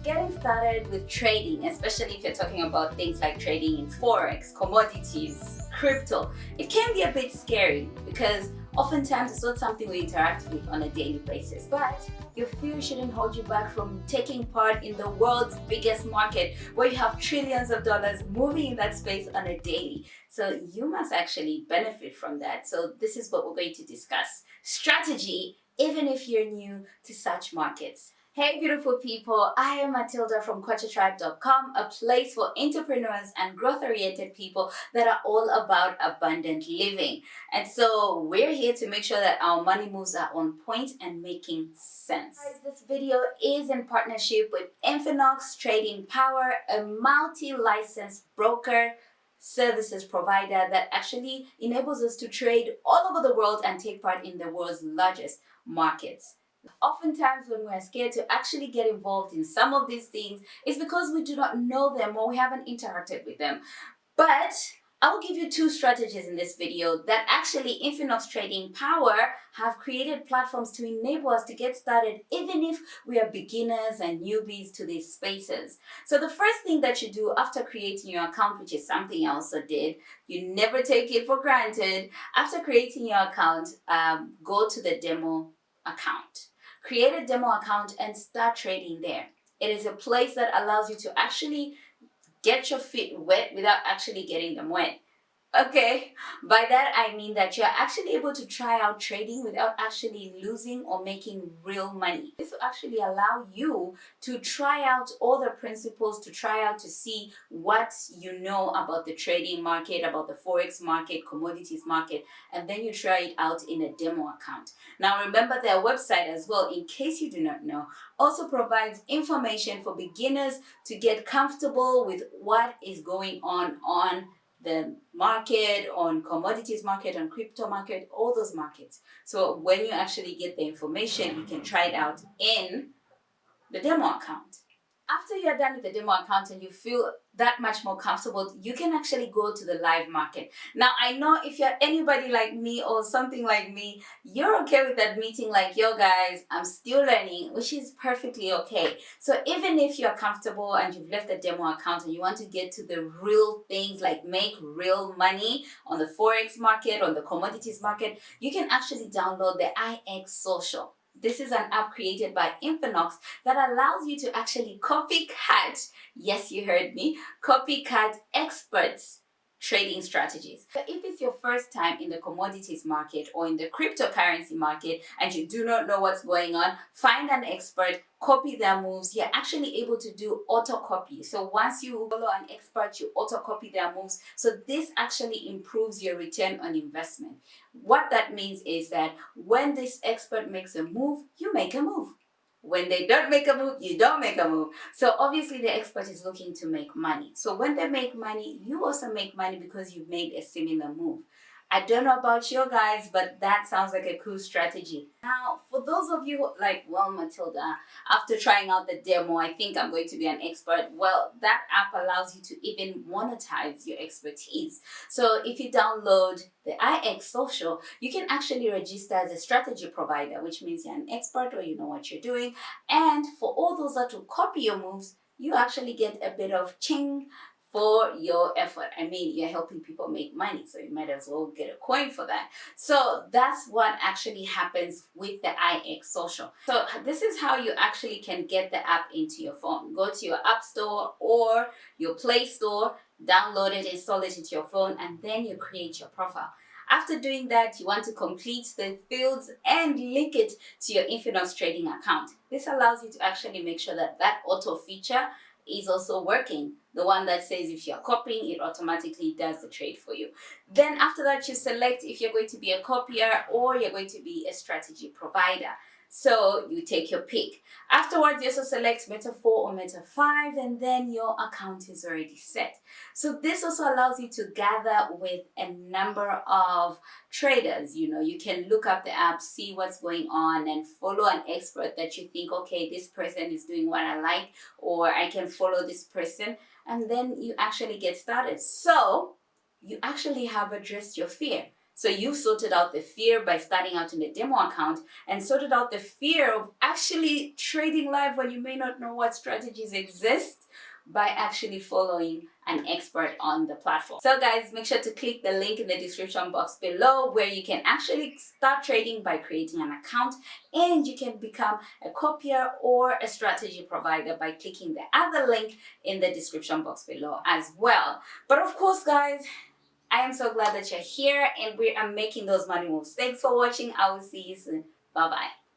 Getting started with trading, especially if you're talking about things like trading in forex, commodities, crypto, it can be a bit scary because oftentimes it's not something we interact with on a daily basis. But your fear shouldn't hold you back from taking part in the world's biggest market where you have trillions of dollars moving in that space on a daily. So you must actually benefit from that. So this is what we're going to discuss. Strategy, even if you're new to such markets. Hey beautiful people, I am Matilda from KwachaTribe.com, a place for entrepreneurs and growth-oriented people that are all about abundant living. And so we're here to make sure that our money moves are on point and making sense. Guys, this video is in partnership with Infinox Trading Power, a multi-licensed broker services provider that actually enables us to trade all over the world and take part in the world's largest markets. Oftentimes when we're scared to actually get involved in some of these things, it's because we do not know them or we haven't interacted with them. But I'll give you two strategies in this video that actually Infinox Trading Power have created platforms to enable us to get started even if we are beginners and newbies to these spaces. So the first thing that you do after creating your account, which is something I also did, you never take it for granted. After creating your account, go to the demo account. Create a demo account and start trading there. It is a place that allows you to actually get your feet wet without actually getting them wet. Okay, by that I mean that you're actually able to try out trading without actually losing or making real money. This will actually allow you to try out all the principles, to try out to see what you know about the trading market, about the forex market, commodities market, and then you try it out in a demo account. Now remember, their website as well, in case you do not know, also provides information for beginners to get comfortable with what is going on the market, on commodities market, on crypto market, all those markets. So when you actually get the information, you can try it out in the demo account. After you're done with the demo account and you feel that much more comfortable, you can actually go to the live market. Now, I know if you're anybody like me or something like me, you're okay with admitting like, yo guys, I'm still learning, which is perfectly okay. So even if you're comfortable and you've left the demo account and you want to get to the real things like make real money on the forex market, on the commodities market, you can actually download the IX Social. This is an app created by Infinox that allows you to actually copycat, yes, you heard me, copycat experts' trading strategies. So if it's your first time in the commodities market or in the cryptocurrency market and you do not know what's going on, find an expert, copy their moves. You're actually able to do auto copy. So once you follow an expert, you auto copy their moves. So this actually improves your return on investment. What that means is that when this expert makes a move, you make a move. When they don't make a move, you don't make a move. So obviously the expert is looking to make money. So when they make money, you also make money because you've made a similar move. I don't know about you guys, but that sounds like a cool strategy. Now, for those of you who like, well, Matilda, after trying out the demo, I think I'm going to be an expert. Well, that app allows you to even monetize your expertise. So if you download the IX Social, you can actually register as a strategy provider, which means you're an expert or you know what you're doing. And for all those that will copy your moves, you actually get a bit of ching for your effort. I mean, you're helping people make money, so you might as well get a coin for that. So that's what actually happens with the IX Social. So this is how you actually can get the app into your phone. Go to your App Store or your Play Store, download it, install it into your phone, and then you create your profile. After doing that, you want to complete the fields and link it to your Infinox trading account. This allows you to actually make sure that that auto feature is also working. The one that says if you're copying, it automatically does the trade for you. Then after that, you select if you're going to be a copier or you're going to be a strategy provider. So you take your pick. Afterwards, you also select Meta 4 or Meta 5, and then your account is already set. So this also allows you to gather with a number of traders. You know, you can look up the app, see what's going on, and follow an expert that you think, okay, this person is doing what I like, or I can follow this person, and then you actually get started. So you actually have addressed your fear. So you've sorted out the fear by starting out in a demo account and sorted out the fear of actually trading live when you may not know what strategies exist by actually following an expert on the platform. So guys, make sure to click the link in the description box below where you can actually start trading by creating an account, and you can become a copier or a strategy provider by clicking the other link in the description box below as well. But of course guys, I am so glad that you're here and we are making those money moves. Thanks for watching. I will see you soon. Bye bye.